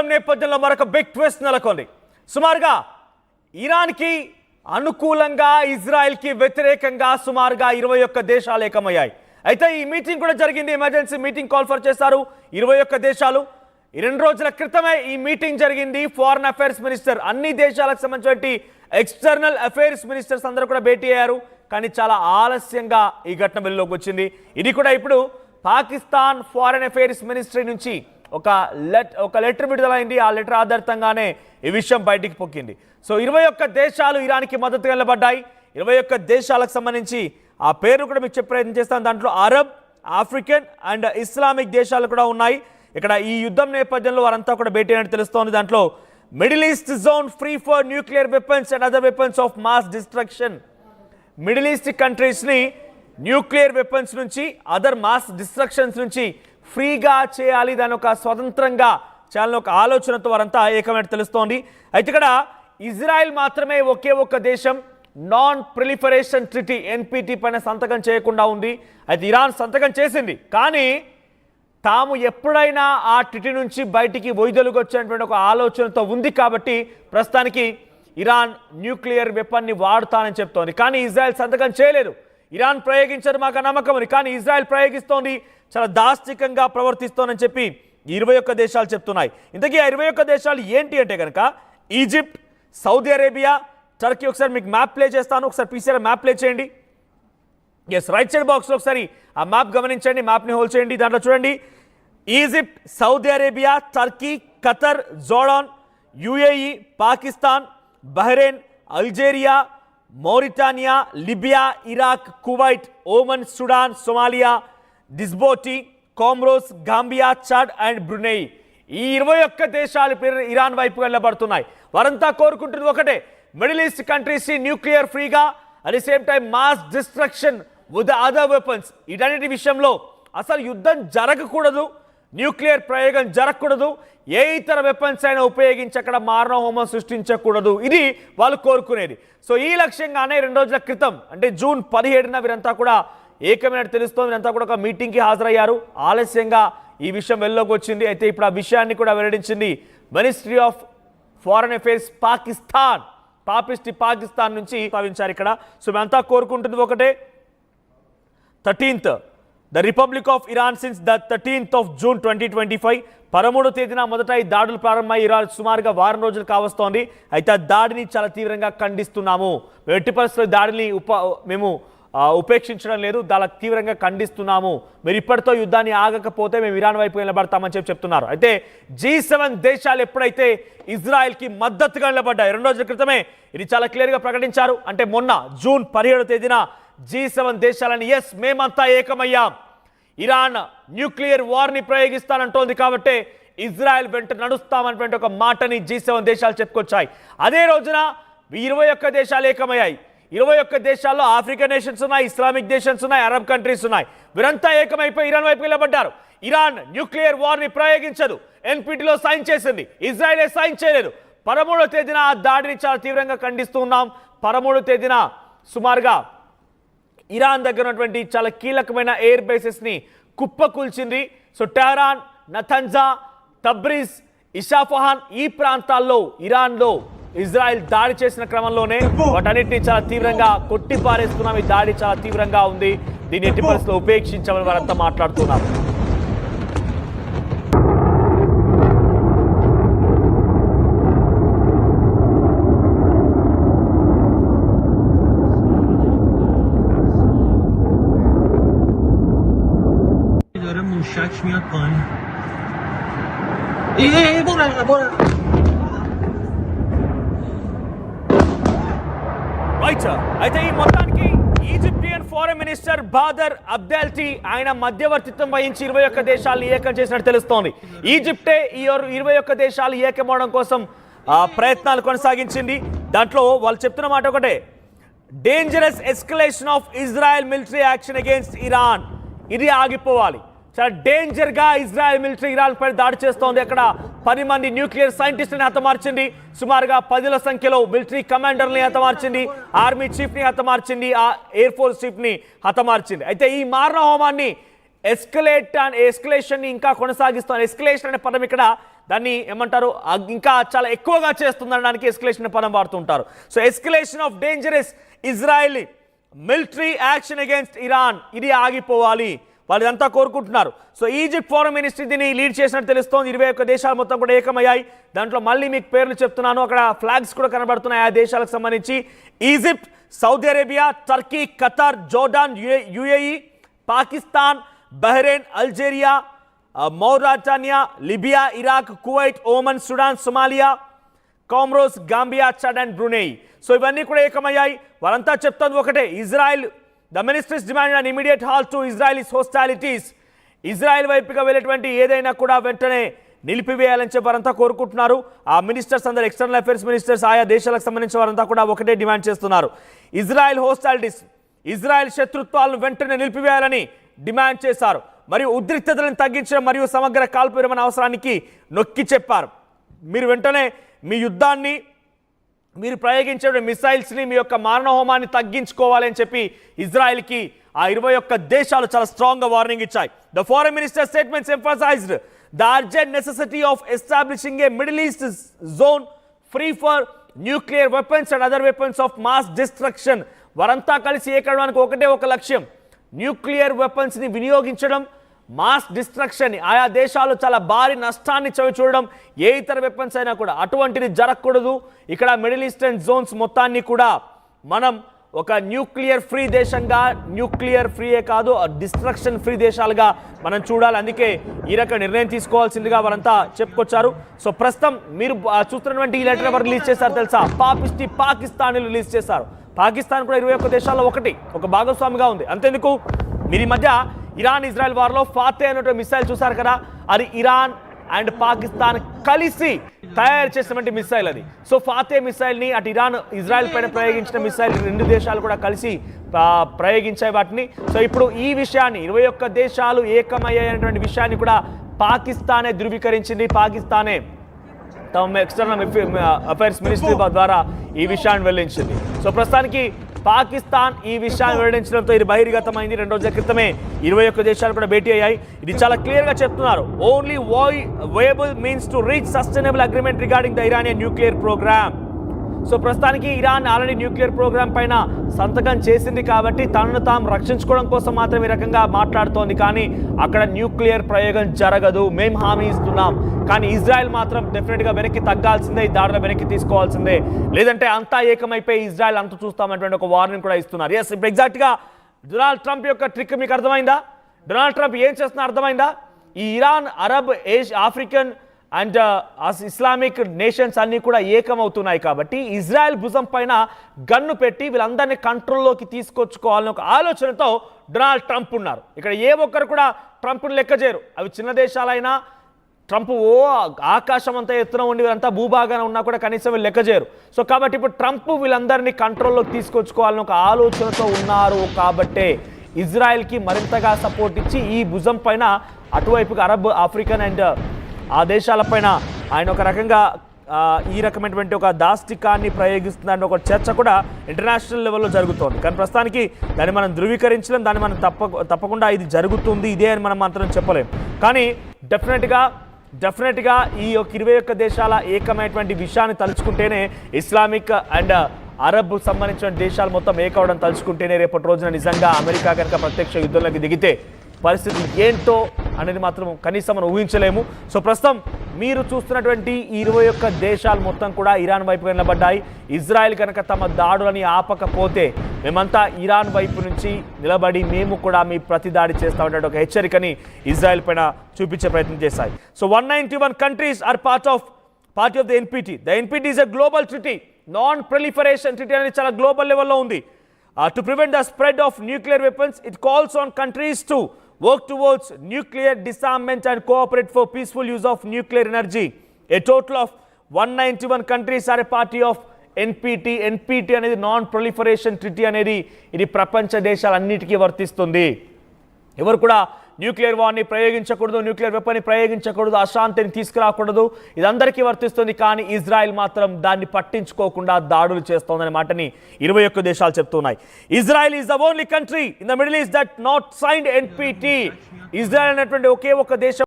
యుద్ధం నేపథ్యంలో మరొక బిగ్ ట్విస్ట్ నెలకొంది. సుమారుగా ఇరాన్కి అనుకూలంగా ఇజ్రాయెల్కి వ్యతిరేకంగా సుమారుగా 21 దేశాలు ఏకమయ్యాయి. అయితే ఈ మీటింగ్ కూడా జరిగింది. ఎమర్జెన్సీ మీటింగ్ కాల్ఫర్ చేశారు 21 దేశాలు. 2 రోజుల క్రితమే ఈ మీటింగ్ జరిగింది. ఫారెన్ అఫైర్స్ మినిస్టర్, అన్ని దేశాలకు సంబంధించిన ఎక్స్టర్నల్ అఫైర్స్ మినిస్టర్స్ అందరూ కూడా భేటీ అయ్యారు. కానీ చాలా ఆలస్యంగా ఈ ఘటన వెలుగులోకి వచ్చింది. ఇది కూడా ఇప్పుడు పాకిస్తాన్ ఫారెన్ అఫైర్స్ మినిస్ట్రీ నుంచి ఒక లెటర్ విడుదలైంది. ఆ లెటర్ ఆధారితంగానే ఈ విషయం బయటికి పొక్కింది. సో 21 దేశాలు ఇరాన్కి మద్దతుగా నిలబడ్డాయి. 21 దేశాలకు సంబంధించి ఆ పేరు కూడా మీకు చెప్పే ప్రయత్నం చేస్తాను. దాంట్లో అరబ్, ఆఫ్రికన్ అండ్ ఇస్లామిక్ దేశాలు కూడా ఉన్నాయి. ఇక్కడ ఈ యుద్ధం నేపథ్యంలో వారంతా కూడా భేటీ అయినట్టు తెలుస్తోంది. దాంట్లో middle east zone free for nuclear weapons and other weapons of mass destruction. Middle east కంట్రీస్ని న్యూక్లియర్ వెపన్స్ నుంచి, అదర్ మాస్ డిస్ట్రక్షన్స్ నుంచి ఫ్రీగా చేయాలి, దాని ఒక స్వతంత్రంగా చేయాలని ఒక ఆలోచనతో వారంతా ఏకమైనట్టు తెలుస్తోంది. అయితే ఇక్కడ ఇజ్రాయెల్ మాత్రమే ఒకే ఒక్క దేశం నాన్ ప్రిలిఫరేషన్ ట్రిటీ ఎన్పిటి పైన సంతకం చేయకుండా ఉంది. అయితే ఇరాన్ సంతకం చేసింది, కానీ తాము ఎప్పుడైనా ఆ ట్రిటీ నుంచి బయటికి వైదొలుగొచ్చేటువంటి ఒక ఆలోచనతో ఉంది. కాబట్టి ప్రస్తుతానికి ఇరాన్ న్యూక్లియర్ వెపన్ని వాడుతానని చెప్తోంది. కానీ ఇజ్రాయెల్ సంతకం చేయలేదు. ఇరాన్ ప్రయోగించారు మాకు నమ్మకం అని, కానీ ఇజ్రాయెల్ ప్రయోగిస్తోంది, చాలా దాష్టికంగా ప్రవర్తిస్తోందని చెప్పి 21 దేశాలు చెప్తున్నాయి. ఇంతకీ ఆ 21 దేశాలు ఏంటి అంటే కనుక ఈజిప్ట్, సౌదీ అరేబియా, టర్కీ. ఒకసారి మీకు మ్యాప్ ప్లే చేస్తాను, ఒకసారి పీసీఆర్ మ్యాప్ ప్లే చేయండి. ఎస్, రైట్ సైడ్ బాక్స్లో ఒకసారి ఆ మ్యాప్ గమనించండి, మ్యాప్ని హోల్డ్ చేయండి. దాంట్లో చూడండి Egypt, Saudi Arabia, Turkey, Qatar, Jordan, UAE, Pakistan, Bahrain, Algeria, Mauritania, Libya, Iraq, Kuwait, Oman, Sudan, Somalia, Djibouti, Comoros, Gambia, Chad and Brunei. ఈ 21 దేశాలు ఇరాన్ వైపు వెళ్ళబడుతున్నాయి. వారంతా కోరుకుంటున్నది ఒకటే, మిడిల్ ఈస్ట్ కంట్రీస్ న్యూక్లియర్ ఫ్రీగా, at the same time mass destruction with other weapons. ఇటన్నిటి విషయంలో అసలు యుద్ధం జరగకూడదు, న్యూక్లియర్ ప్రయోగం జరగకూడదు, ఏ ఇతర వెపన్స్ అయినా ఉపయోగించి అక్కడ మారణ హోమం సృష్టించకూడదు. ఇది వాళ్ళు కోరుకునేది. సో ఈ లక్ష్యంగానే 2 రోజుల క్రితం అంటే జూన్ 17న వీరంతా కూడా ఏకమైనట్టు తెలుస్తోంది. వీరంతా కూడా ఒక మీటింగ్కి హాజరయ్యారు. ఆలస్యంగా ఈ విషయం వెల్లోకి వచ్చింది. అయితే ఇప్పుడు ఆ విషయాన్ని కూడా వెల్లడించింది ministry of foreign affairs Pakistan. Pakistan నుంచి భావించారు ఇక్కడ. సో మేమంతా కోరుకుంటుంది ఒకటే, 13th the republic of Iran since the 13th of June 2025. 13వ తేదీన మొదట ఈ దాడులు ప్రారంభమై ఇరాన్ సుమారుగా వారం రోజులు కావస్తోంది. అయితే ఆ దాడిని చాలా తీవ్రంగా ఖండిస్తున్నాము. ఎట్టి పరిస్థితుల్లో దాడిని మేము ఉపేక్షించడం లేదు, దాన్ని తీవ్రంగా ఖండిస్తున్నాము. మీరు ఇప్పటితో యుద్ధాన్ని ఆగకపోతే మేము ఇరాన్ వైపు నిలబడతామని చెప్తున్నారు. అయితే G7 దేశాలు ఎప్పుడైతే ఇజ్రాయెల్కి మద్దతుగా నిలబడ్డాయి, 2 రోజుల క్రితమే ఇది చాలా క్లియర్గా ప్రకటించారు. అంటే మొన్న జూన్ 17వ తేదీన G7 దేశాలని ఎస్ మేమంతా ఏకమయ్యాం, ఇరాన్ న్యూక్లియర్ వార్ని ప్రయోగిస్తానంటోంది కాబట్టి ఇజ్రాయెల్ వెంట నడుస్తామన్నటువంటి ఒక మాటని G7 దేశాలు చెప్పుకొచ్చాయి. అదే రోజున 21 దేశాలు ఏకమయ్యాయి. 21 దేశాల్లో ఆఫ్రికన్ నేషన్స్ ఉన్నాయి, ఇస్లామిక్ నేషన్స్ ఉన్నాయి, అరబ్ కంట్రీస్ ఉన్నాయి. వీరంతా ఏకమైపోయి ఇరాన్ వైపు నిలబడ్డారు. ఇరాన్ న్యూక్లియర్ వార్ని ప్రయోగించదు, ఎన్పిటిలో సైన్ చేసింది, ఇజ్రాయెలే సైన్ చేయలేదు. 13వ తేదీన ఆ దాడిని చాలా తీవ్రంగా ఖండిస్తూ ఉన్నాం. 13వ తేదీన సుమారుగా ఇరాన్ దగ్గర ఉన్నటువంటి చాలా కీలకమైన ఎయిర్ బేసెస్ని కుప్పకూల్చింది. సో టెహరాన్, నతన్జా, తబ్రిజ్, ఇషాఫహాన్ ఈ ప్రాంతాల్లో ఇరాన్లో ఇజ్రాయెల్ దాడి చేసిన క్రమంలోనే వాటన్నిటిని చాలా తీవ్రంగా కొట్టిపారేస్తున్నాం. ఈ దాడి చాలా తీవ్రంగా ఉంది, దీన్ని ఎట్టి పరిస్థితుల్లో ఉపేక్షించామని వారంతా మాట్లాడుతున్నారు. شک میاد پایین برو రైట్. అయితే ఈ మొత్తానికి ఈజిప్టియన్ ఫారెన్ మినిస్టర్ బాదర్ అబ్దెల్టీ ఆయన మధ్యవర్తిత్వం వహించి 21 దేశాలను ఏకం చేసినట్టు తెలుస్తోంది. ఈజిప్టే ఈ 21 దేశాలు ఏకమవడం కోసం ప్రయత్నాలు కొనసాగించింది. దాంట్లో వాళ్ళు చెప్తున్న మాట ఒకటే, dangerous escalation of Israel military action against Iran. ఇది ఆగిపోవాలి. చాలా డేంజర్గా ఇజ్రాయెల్ మిలిటరీ ఇరాన్ పై దాడి చేస్తోంది. అక్కడ 10 మంది న్యూక్లియర్ సైంటిస్టుని హతమార్చింది. సుమారుగా 10ల సంఖ్యలో మిలిటరీ కమాండర్ని హతమార్చింది, ఆర్మీ చీఫ్ని హతమార్చింది, ఆ ఎయిర్ ఫోర్స్ చీఫ్ని హతమార్చింది. అయితే ఈ మారణ హోమాన్ని ఎస్కలేషన్ ఇంకా కొనసాగిస్తాం. ఎస్కలేషన్ అనే పదం ఇక్కడ దాన్ని ఏమంటారు, ఇంకా చాలా ఎక్కువగా చేస్తుంది అనడానికి ఎస్కలేషన్ అనే పదం వాడుతుంటారు. So escalation of dangerous Israeli military action against Iran, ఇది ఆగిపోవాలి, వాళ్ళు ఇదంతా కోరుకుంటున్నారు. సో ఈజిప్ట్ ఫారెన్ మినిస్ట్రీ దీన్ని లీడ్ చేసినట్టు తెలుస్తోంది. 21 దేశాలు మొత్తం కూడా ఏకమయ్యాయి. దాంట్లో మళ్ళీ మీకు పేర్లు చెప్తున్నాను, అక్కడ ఫ్లాగ్స్ కూడా కనబడుతున్నాయి ఆ దేశాలకు సంబంధించి. Egypt, Saudi Arabia, Turkey, Qatar, Jordan, UAE, Pakistan, Bahrain, Algeria, Mauritania, Libya, Iraq, Kuwait, Oman, Sudan, Somalia, Comoros, Gambia, Chad and Brunei. So ఇవన్నీ కూడా ఏకమయ్యాయి. వారంతా చెప్తుంది ఒకటే, Israel the ministries demand an immediate halt to Israelis hostilities. Israel వైపుగా వెళ్ళేటువంటి ఏదైనా కూడా వెంటనే నిలిపివేయాలని చెప్పి వారంతా కోరుకుంటున్నారు. ఆ మినిస్టర్స్ అందరూ, ఎక్స్టర్నల్ అఫైర్స్ మినిస్టర్స్ ఆయా దేశాలకు సంబంధించిన వారంతా కూడా ఒకటే డిమాండ్ చేస్తున్నారు. ఇజ్రాయెల్ హోస్టాలిటీస్, ఇజ్రాయెల్ శత్రుత్వాలను వెంటనే నిలిపివేయాలని డిమాండ్ చేశారు. మరియు ఉద్రిక్తతలను తగ్గించడం మరియు సమగ్ర కాల్పు విరమణ అవసరానికి నొక్కి చెప్పారు. మీరు వెంటనే మీ యుద్ధాన్ని, మీరు ప్రయోగించే మిసైల్స్ని, మీ యొక్క మారణహోమాన్ని తగ్గించుకోవాలని చెప్పి ఇజ్రాయెల్కి ఆ 21 దేశాలు చాలా స్ట్రాంగ్గా వార్నింగ్ ఇచ్చాయి. The foreign minister statements emphasised the urgent necessity of establishing a middle east zone free for nuclear weapons and other weapons of mass destruction. వారంతా కలిసి ఏకడానికి ఒకటే ఒక లక్ష్యం, న్యూక్లియర్ వెపన్స్ని వినియోగించడం, మాస్ డిస్ట్రక్షన్, ఆయా దేశాలు చాలా భారీ నష్టాన్ని చవి చూడడం, ఏ ఇతర వెపన్స్ అయినా కూడా అటువంటిది జరగకూడదు. ఇక్కడ మిడిల్ ఈస్టర్న్ జోన్స్ మొత్తాన్ని కూడా మనం ఒక న్యూక్లియర్ ఫ్రీ దేశంగా, న్యూక్లియర్ ఫ్రీయే కాదు డిస్ట్రక్షన్ ఫ్రీ దేశాలుగా మనం చూడాలి. అందుకే ఈ రకం నిర్ణయం తీసుకోవాల్సిందిగా వారంతా చెప్పుకొచ్చారు. సో ప్రస్తుతం మీరు చూస్తున్నటువంటి ఈ లెటర్ ఎవరు రిలీజ్ చేశారు తెలుసా? పాకిస్తాన్ రిలీజ్ చేశారు. పాకిస్తాన్ కూడా 21 దేశాల్లో ఒక భాగస్వామిగా ఉంది. అంతేందుకు మీరు ఈ మధ్య ఇరాన్ ఇజ్రాయెల్ వార్లో ఫాతే అనేటువంటి మిసైల్ చూసారు కదా, అది ఇరాన్ అండ్ పాకిస్తాన్ కలిసి తయారు చేసినటువంటి మిసైల్ అది. సో ఫాతే మిసైల్ని అటు ఇరాన్ ఇజ్రాయెల్ పైన ప్రయోగించిన మిసైల్ 2 దేశాలు కూడా కలిసి ప్రయోగించాయి వాటిని. సో ఇప్పుడు ఈ విషయాన్ని 21 దేశాలు ఏకమయ్యాయనేటువంటి విషయాన్ని కూడా పాకిస్తానే ధృవీకరించింది. పాకిస్తానే తమ ఎక్స్టర్నల్ అఫైర్స్ మినిస్ట్రీ ద్వారా ఈ విషయాన్ని వెల్లడించింది. సో ప్రస్తుతానికి పాకిస్తాన్ ఈ విషయాన్ని వెల్లడించడంతో ఇది బహిర్గతమైంది. 2 రోజుల క్రితమే 21 దేశాలు కూడా భేటీ అయ్యాయి. ఇది చాలా క్లియర్గా చెప్తున్నారు, only viable means to reach sustainable agreement regarding the Iranian nuclear programme. So ప్రస్తుతానికి ఇరాన్ ఆల్రెడీ న్యూక్లియర్ ప్రోగ్రామ్ పైన సంతకం చేసింది కాబట్టి తనను తాము రక్షించుకోవడం కోసం మాత్రం ఈ రకంగా మాట్లాడుతోంది. కానీ అక్కడ న్యూక్లియర్ ప్రయోగం జరగదు, మేము హామీ ఇస్తున్నాం. కానీ ఇజ్రాయెల్ మాత్రం డెఫినెట్గా వెనక్కి తగ్గాల్సిందే, ఈ దాడిలో వెనక్కి తీసుకోవాల్సిందే, లేదంటే అంతా ఏకమైపోయి ఇజ్రాయెల్ అంత చూస్తామనేటువంటి ఒక వార్నింగ్ కూడా ఇస్తున్నారు. ఎస్, ఇప్పుడు ఎగ్జాక్ట్గా డొనాల్డ్ ట్రంప్ యొక్క ట్రిక్ మీకు అర్థమైందా? డొనాల్డ్ ట్రంప్ ఏం చేస్తున్నా అర్థమైందా? ఈ Iran, Arab, African and Islamic nations అన్నీ కూడా ఏకమవుతున్నాయి కాబట్టి ఇజ్రాయెల్ భుజం పైన గన్ను పెట్టి వీళ్ళందరినీ కంట్రోల్లోకి తీసుకొచ్చుకోవాలని ఒక ఆలోచనతో డొనాల్డ్ ట్రంప్ ఉన్నారు. ఇక్కడ ఏ ఒక్కరు కూడా ట్రంప్ను లెక్క చేయరు. అవి చిన్న దేశాలైనా ట్రంప్ ఆకాశం అంతా ఎత్తున ఉండి వీళ్ళంతా భూభాగాన ఉన్నా కూడా కనీసం వీళ్ళు లెక్క చేయరు. సో కాబట్టి ఇప్పుడు ట్రంప్ వీళ్ళందరినీ కంట్రోల్లోకి తీసుకొచ్చుకోవాలని ఒక ఆలోచనతో ఉన్నారు. కాబట్టే ఇజ్రాయెల్కి మరింతగా సపోర్ట్ ఇచ్చి ఈ భుజం పైన అటువైపుగా అరబ్, ఆఫ్రికన్ అండ్ ఆ దేశాలపైన ఆయన ఒక రకంగా ఈ రకమైనటువంటి ఒక దాష్టికాన్ని ప్రయోగిస్తుందని ఒక చర్చ కూడా ఇంటర్నేషనల్ లెవెల్లో జరుగుతోంది. కానీ ప్రస్తుతానికి దాన్ని మనం ధృవీకరించలేం, దాన్ని మనం తప్పకుండా ఇది జరుగుతుంది ఇదే అని మనం మాత్రం చెప్పలేం. కానీ డెఫినెట్గా ఈ 21 దేశాల ఏకమైనటువంటి విషయాన్ని తలుచుకుంటేనే, ఇస్లామిక్ అండ్ అరబ్ సంబంధించిన దేశాలు మొత్తం ఏకవడం తలుచుకుంటేనే రేపటి రోజున నిజంగా అమెరికా కనుక ప్రత్యక్ష యుద్ధంలోకి దిగితే పరిస్థితి ఏంటో అనేది మాత్రం కనీసం మనం ఊహించలేము. సో ప్రస్తుతం మీరు చూస్తున్నటువంటి ఈ 21 దేశాలు మొత్తం కూడా ఇరాన్ వైపు నిలబడ్డాయి. ఇజ్రాయెల్ కనుక తమ దాడులని ఆపకపోతే మేమంతా ఇరాన్ వైపు నుంచి నిలబడి మేము కూడా మీ ప్రతి దాడి చేస్తామనే ఒక హెచ్చరికని ఇజ్రాయెల్ పైన చూపించే ప్రయత్నం చేశాయి. So 191 countries are part of the NPT. The NPT is a global treaty. Non proliferation treaty అనేది చాలా గ్లోబల్ లెవెల్లో ఉంది. To prevent the spread of nuclear weapons, it calls on countries to work towards nuclear disarmament and cooperate for peaceful use of nuclear energy. A total of 191 countries are a party of NPT. NPT అనేది non proliferation treaty అనేది ఇది ప్రపంచ దేశాలన్నిటికీ వర్తిస్తుంది. ఎవరు కూడా nuclear వార్ని ప్రయోగించకూడదు, nuclear వెపన్ని ప్రయోగించకూడదు, అశాంతిని తీసుకురాకూడదు, ఇదందరికీ వర్తిస్తుంది. కానీ ఇజ్రాయెల్ మాత్రం దాన్ని పట్టించుకోకుండా దాడులు చేస్తోందనే మాటని 21 దేశాలు చెప్తున్నాయి. Israel is the only country in the middle east that not signed NPT. Israel అనేటువంటి ఒకే ఒక దేశం